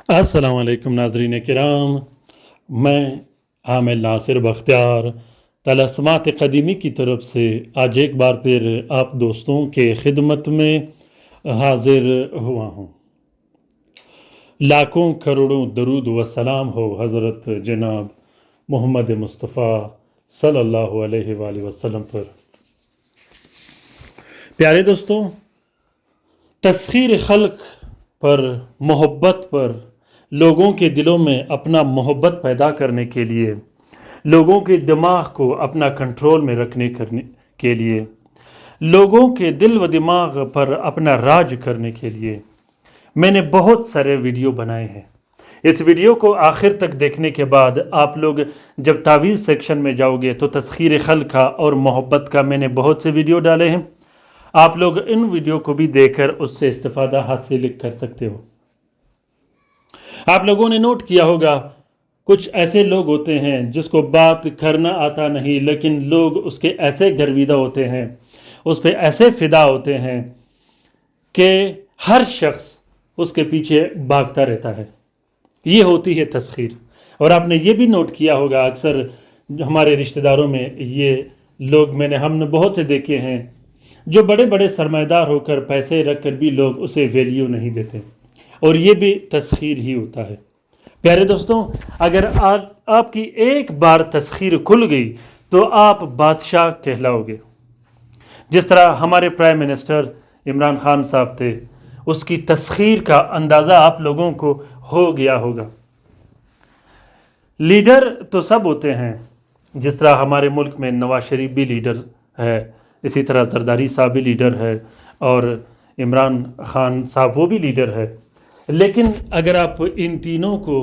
अस्सलाम वालेकुम नाज़रीन किराम, मैं आमिर नासिर बख्तियार तलस्मात क़दीमी की तरफ से आज एक बार फिर आप दोस्तों के खिदमत में हाजिर हुआ हूँ। लाखों करोड़ों दरूद व सलाम हो हज़रत जनाब मोहम्मद मुस्तफ़ा सल्लल्लाहु अलैहि वसल्लम पर। प्यारे दोस्तों, तस्खीर खल्क पर, मोहब्बत पर, लोगों के दिलों में अपना मोहब्बत पैदा करने के लिए, लोगों के दिमाग को अपना कंट्रोल में रखने के लिए, लोगों के दिल व दिमाग पर अपना राज करने के लिए मैंने बहुत सारे वीडियो बनाए हैं। इस वीडियो को आखिर तक देखने के बाद आप लोग जब तावीज़ सेक्शन में जाओगे तो तस्खीर खल्क का और मोहब्बत का मैंने बहुत से वीडियो डाले हैं। आप लोग इन वीडियो को भी देखकर उससे इस्तिफादा हासिल कर सकते हो। आप लोगों ने नोट किया होगा, कुछ ऐसे लोग होते हैं जिसको बात करना आता नहीं, लेकिन लोग उसके ऐसे गर्विदा होते हैं, उस पर ऐसे फिदा होते हैं कि हर शख्स उसके पीछे भागता रहता है। ये होती है तस्खीर। और आपने ये भी नोट किया होगा, अक्सर हमारे रिश्तेदारों में ये लोग हमने बहुत से देखे हैं जो बड़े बड़े सरमाएदार होकर पैसे रख कर भी लोग उसे वैल्यू नहीं देते, और ये भी तस्खीर ही होता है। प्यारे दोस्तों, अगर आपकी एक बार तस्खीर खुल गई तो आप बादशाह कहलाओगे। जिस तरह हमारे प्राइम मिनिस्टर इमरान खान साहब थे, उसकी तस्खीर का अंदाज़ा आप लोगों को हो गया होगा। लीडर तो सब होते हैं, जिस तरह हमारे मुल्क में नवाज शरीफ भी लीडर है, इसी तरह जरदारी साहब भी लीडर है, और इमरान खान साहब वो भी लीडर है। लेकिन अगर आप इन तीनों को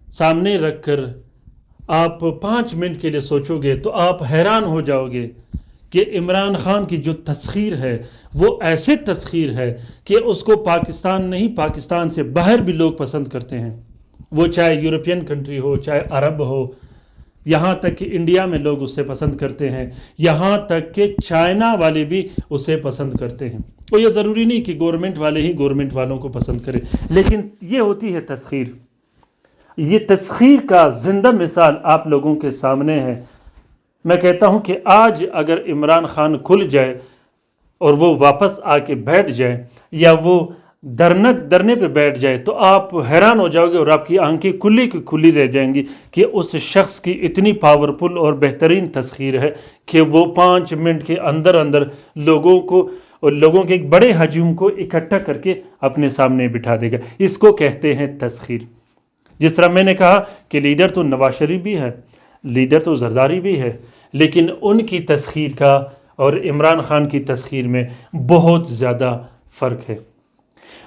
सामने रखकर आप 5 मिनट के लिए सोचोगे तो आप हैरान हो जाओगे कि इमरान खान की जो तस्खीर है वो ऐसे तस्खीर है कि उसको पाकिस्तान नहीं, पाकिस्तान से बाहर भी लोग पसंद करते हैं। वो चाहे यूरोपियन कंट्री हो, चाहे अरब हो, यहाँ तक कि इंडिया में लोग उसे पसंद करते हैं, यहाँ तक कि चाइना वाले भी उसे पसंद करते हैं। तो ये ज़रूरी नहीं कि गवर्नमेंट वाले ही गवर्नमेंट वालों को पसंद करें, लेकिन ये होती है तस्खीर। ये तस्खीर का जिंदा मिसाल आप लोगों के सामने है। मैं कहता हूँ कि आज अगर इमरान खान खुल जाए और वो वापस आके बैठ जाए, या वो डरने पे बैठ जाए, तो आप हैरान हो जाओगे और आपकी आंखें खुली की खुली रह जाएंगी कि उस शख्स की इतनी पावरफुल और बेहतरीन तस्खीर है कि वो 5 मिनट के अंदर अंदर लोगों को और लोगों के एक बड़े हजूम को इकट्ठा करके अपने सामने बिठा देगा। इसको कहते हैं तस्खीर। जिस तरह मैंने कहा कि लीडर तो नवाज शरीफ भी है, लीडर तो जरदारी भी है, लेकिन उनकी तस्खीर का और इमरान खान की तस्खीर में बहुत ज़्यादा फ़र्क है।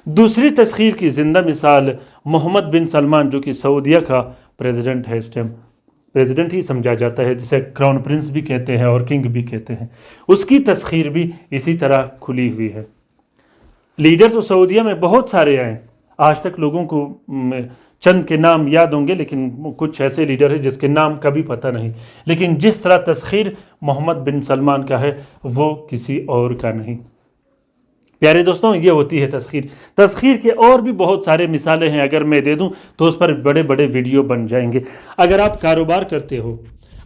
दूसरी तस्खीर की ज़िंदा मिसाल मोहम्मद बिन सलमान, जो कि सऊदीया का प्रेसिडेंट है, इस टाइम प्रेसिडेंट ही समझा जाता है, जिसे क्राउन प्रिंस भी कहते हैं और किंग भी कहते हैं। उसकी तस्खीर भी इसी तरह खुली हुई है। लीडर तो सऊदीया में बहुत सारे आए, आज तक लोगों को चंद के नाम याद होंगे, लेकिन कुछ ऐसे लीडर हैं जिसके नाम कभी पता नहीं। लेकिन जिस तरह तस्खीर मोहम्मद बिन सलमान का है वो किसी और का नहीं। प्यारे दोस्तों, ये होती है तस्खीर। तस्खीर के और भी बहुत सारे मिसालें हैं, अगर मैं दे दूं तो उस पर बड़े बड़े वीडियो बन जाएंगे। अगर आप कारोबार करते हो,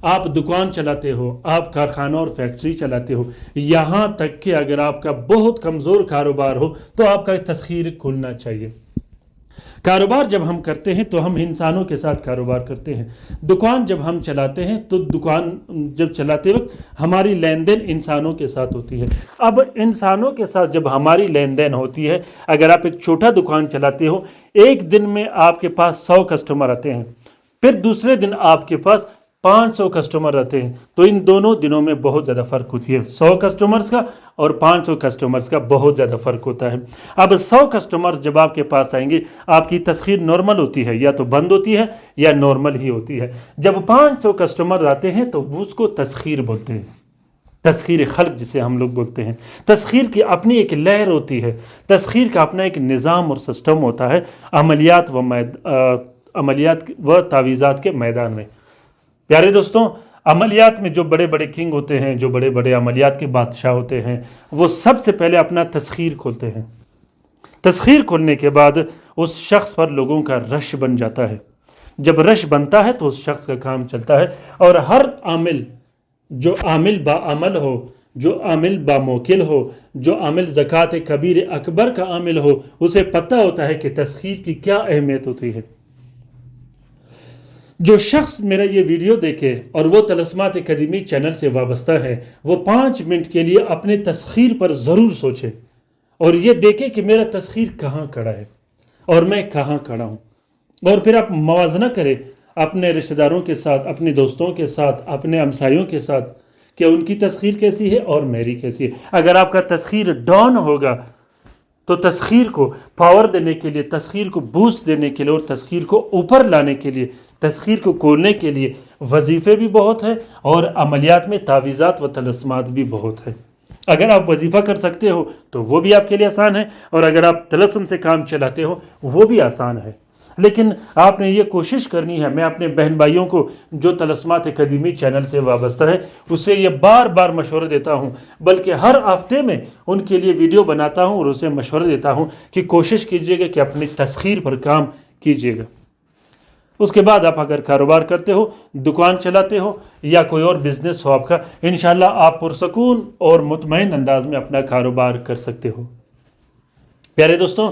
आप दुकान चलाते हो, आप कारखाना और फैक्ट्री चलाते हो, यहाँ तक कि अगर आपका बहुत कमज़ोर कारोबार हो तो आपका तस्खीर खुलना चाहिए। कारोबार जब हम करते हैं तो हम इंसानों के साथ कारोबार करते हैं। दुकान जब हम चलाते हैं तो दुकान जब चलाते वक्त हमारी लेन देन इंसानों के साथ होती है। अब इंसानों के साथ जब हमारी लेन देन होती है, अगर आप एक छोटा दुकान चलाते हो, एक दिन में आपके पास 100 कस्टमर आते हैं, फिर दूसरे दिन आपके पास 500 कस्टमर रहते हैं, तो इन दोनों दिनों में बहुत ज़्यादा फ़र्क होती है। 100 कस्टमर्स का और 500 कस्टमर्स का बहुत ज़्यादा फ़र्क होता है। अब 100 कस्टमर जब आपके पास आएंगे, आपकी तस्खीर नॉर्मल होती है, या तो बंद होती है या नॉर्मल ही होती है। जब 500 कस्टमर आते हैं तो उसको तस्खीर बोलते हैं, तस्खीर खल्क जिसे हम लोग बोलते हैं। तस्खीर की अपनी एक लहर होती है, तस्खीर का अपना एक निज़ाम और सिस्टम होता है अमलियात व तावीज़ात के मैदान में। प्यारे दोस्तों, अमलियात में जो बड़े बड़े किंग होते हैं, जो बड़े बड़े अमलियात के बादशाह होते हैं, वो सबसे पहले अपना तस्खीर खोलते हैं। तस्खीर खोलने के बाद उस शख्स पर लोगों का रश बन जाता है। जब रश बनता है तो उस शख्स का काम चलता है, और हर आमिल, जो आमिल बाअमल हो, जो आमिल बामोकिल हो, जो आमिल ज़कात कबीर अकबर का आमिल हो, उसे पता होता है कि तस्खीर की क्या अहमियत होती है। जो शख्स मेरा ये वीडियो देखे और वो तलस्मात कदीमी चैनल से वाबस्ता है, वो 5 मिनट के लिए अपने तस्खीर पर ज़रूर सोचे और ये देखे कि मेरा तस्खीर कहाँ खड़ा है और मैं कहाँ खड़ा हूँ, और फिर आप मवाजना करें अपने रिश्तेदारों के साथ, अपने दोस्तों के साथ, अपने हमसायों के साथ कि उनकी तस्खीर कैसी है और मेरी कैसी है। अगर आपका तस्खीर डाउन होगा तो तस्खीर को पावर देने के लिए, तस्खीर को बूस्ट देने के लिए और तस्खीर को ऊपर लाने के लिए, तस्खीर को खोलने के लिए वजीफ़े भी बहुत हैं और अमलियात में तावीज़ात व तलस्मात भी बहुत है। अगर आप वजीफ़ा कर सकते हो तो वो भी आपके लिए आसान है, और अगर आप तलस्म से काम चलाते हो वो भी आसान है। लेकिन आपने ये कोशिश करनी है, मैं अपने बहन भाइयों को जो तलस्मात कदीमी चैनल से वाबस्ता है उससे ये बार बार मशवरा देता हूँ, बल्कि हर हफ्ते में उनके लिए वीडियो बनाता हूँ और उसे मशवरा देता हूँ कि कोशिश कीजिएगा कि अपनी तस्खीर पर काम कीजिएगा। उसके बाद आप अगर कारोबार करते हो, दुकान चलाते हो या कोई और बिजनेस हो आपका, इंशाल्लाह आप पुरसकून और मुतमईन अंदाज में अपना कारोबार कर सकते हो। प्यारे दोस्तों,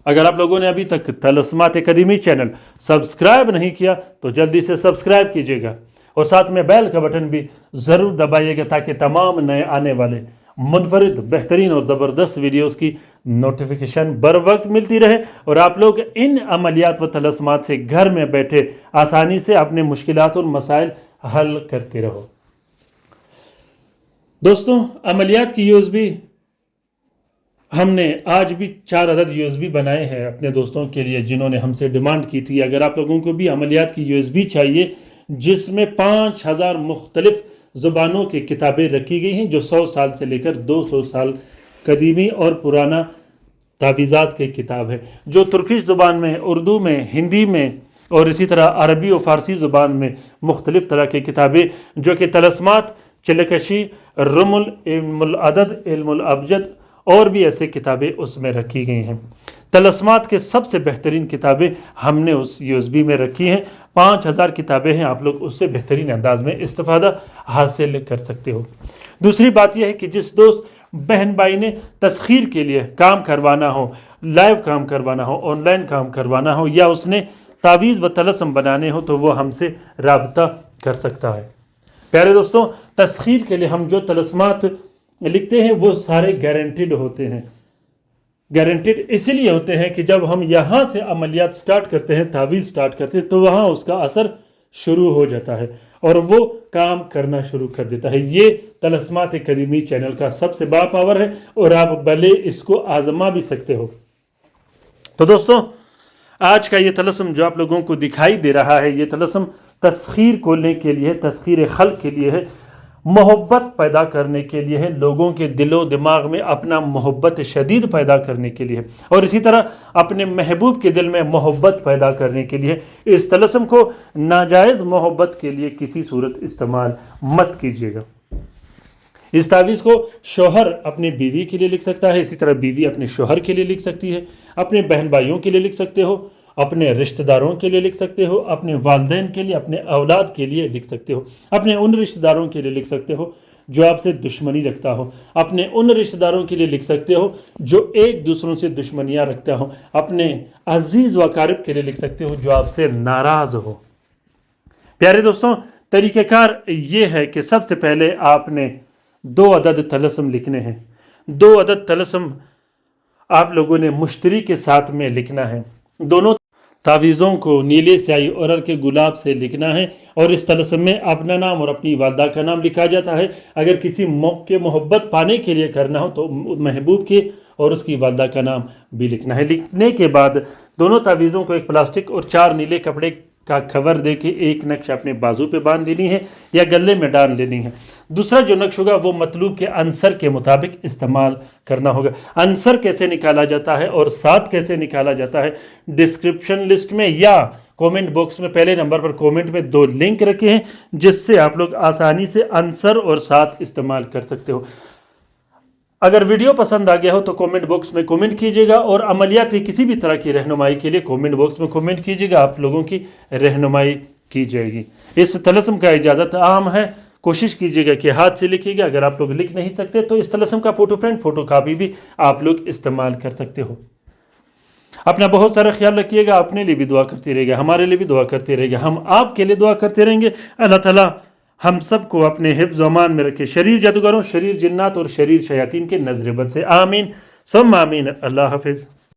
अगर आप लोगों ने अभी तक तलस्मात कदीमी चैनल सब्सक्राइब नहीं किया तो जल्दी से सब्सक्राइब कीजिएगा और साथ में बेल का बटन भी ज़रूर दबाइएगा ताकि तमाम नए आने वाले मुनफरिद, बेहतरीन और ज़बरदस्त वीडियोस की नोटिफिकेशन बर वक्त मिलती रहे और आप लोग इन अमलियात व तलस्मात से घर में बैठे आसानी से अपने मुश्किलात और मसाइल हल करते रहो। दोस्तों, अमलियात की यूएसबी हमने आज भी 4 अदद यूएसबी बनाए हैं अपने दोस्तों के लिए जिन्होंने हमसे डिमांड की थी। अगर आप लोगों को भी अमलियात की यूएसबी चाहिए जिसमें 5000 मुख्तलिफ ज़ुबानों की किताबें रखी गई हैं, जो 100 साल से लेकर 200 साल कदीमी और पुराना तावीज़ात की किताब है, जो तुर्किश ज़ुबान में, उर्दू में, हिंदी में और इसी तरह अरबी और फ़ारसी ज़ुबान में मुख्तलिफ तरह की किताबें, जो कि तलस्मात, चिलकशी, रुमुल, इल्मुल अदद, इल्मुल अबजद और भी ऐसे किताबें उसमें रखी गई हैं। तलस्मात के सबसे बेहतरीन किताबें हमने उस यूएसबी में रखी हैं। 5000 किताबें हैं, आप लोग उससे बेहतरीन अंदाज में इस्तिफ़ादा हासिल कर सकते हो। दूसरी बात यह है कि जिस दोस्त बहन भाई ने तस्खीर के लिए काम करवाना हो, लाइव काम करवाना हो, ऑनलाइन काम करवाना हो, या उसने तावीज़ व तलस्म बनाने हो, तो वो हमसे राब्ता कर सकता है। प्यारे दोस्तों, तस्खीर के लिए हम जो तलस्मात लिखते हैं वो सारे गारंटीड होते हैं। गारंटीड इसलिए होते हैं कि जब हम यहाँ से अमलियात स्टार्ट करते हैं, तावीज़ स्टार्ट करते हैं, तो वहाँ उसका असर शुरू हो जाता है और वो काम करना शुरू कर देता है। ये तलस्मात कदीमी चैनल का सबसे बड़ा पावर है और आप भले इसको आजमा भी सकते हो। तो दोस्तों, आज का ये तलस्म जो आप लोगों को दिखाई दे रहा है, ये तलस्म तस्खीर खोलने के लिए, तस्खीर खल्क के लिए है, मोहब्बत पैदा करने के लिए है, लोगों के दिलो दिमाग में अपना मोहब्बत शदीद पैदा करने के लिए, और इसी तरह अपने महबूब के दिल में मोहब्बत पैदा करने के लिए। इस तलस्म को नाजायज़ मोहब्बत के लिए किसी सूरत इस्तेमाल मत कीजिएगा। इस तावीज़ को शोहर अपने बीवी के लिए लिख सकता है, इसी तरह बीवी अपने शोहर के लिए लिख सकती है, अपने बहन भाइयों के लिए लिख सकते हो, अपने रिश्तेदारों के लिए लिख सकते हो, अपने वालिदैन के लिए, अपने औलाद के लिए लिख सकते हो, अपने उन रिश्तेदारों के लिए लिख सकते हो जो आपसे दुश्मनी रखता हो, अपने उन रिश्तेदारों के लिए लिख सकते हो जो एक दूसरों से दुश्मनियाँ रखता हो, अपने अजीज़ व क़रीब के लिए लिख सकते हो जो आपसे नाराज़ हो। प्यारे दोस्तों, तरीक़ेकार ये है कि सबसे पहले आपने 2 अदद तलस्म लिखने हैं। 2 अदद तलस्म आप लोगों ने मुश्तरी के साथ में लिखना है। दोनों तावीज़ों को नीले स्याही और अरक गुलाब से लिखना है और इस तलस्म में अपना नाम और अपनी वालदा का नाम लिखा जाता है। अगर किसी मौके मोहब्बत पाने के लिए करना हो तो महबूब के और उसकी वालदा का नाम भी लिखना है। लिखने के बाद दोनों तावीज़ों को एक प्लास्टिक और 4 नीले कपड़े का कवर दे के एक नक्श अपने बाजू पे बांध देनी है या गले में डाल लेनी है। दूसरा जो नक्श होगा वो मतलूब के अंसर के मुताबिक इस्तेमाल करना होगा। अंसर कैसे निकाला जाता है और साथ कैसे निकाला जाता है, डिस्क्रिप्शन लिस्ट में या कमेंट बॉक्स में पहले नंबर पर कमेंट में 2 लिंक रखे हैं जिससे आप लोग आसानी से अंसर और साथ इस्तेमाल कर सकते हो। اگر ویڈیو پسند آ گیا ہو تو کومنٹ باکس میں کومنٹ کیجیے گا، اور عملیاتی کسی بھی طرح کی رہنمائی کے لیے کومنٹ باکس میں کومنٹ کیجیے گا، آپ لوگوں کی رہنمائی کی جائے گی۔ اس طلسم کا اجازت عام ہے، کوشش کیجیے گا کہ ہاتھ سے لکھیے گا، اگر آپ لوگ لکھ نہیں سکتے تو اس طلسم کا فوٹو پرنٹ، فوٹو کاپی بھی آپ لوگ استعمال کر سکتے ہو۔ اپنا بہت سارا خیال رکھیے گا، اپنے لیے بھی دعا کرتے رہے گا، ہمارے لیے بھی دعا کرتے رہے گا، ہم آپ کے لیے دعا کرتے رہیں گے۔ اللہ تعالیٰ ہم سب کو اپنے حفظ و امان میں رکھے، شریر جادوگروں، شریر جنات اور شریر شیاطین کے نظر بد سے، آمین ثم آمین۔ اللہ حافظ۔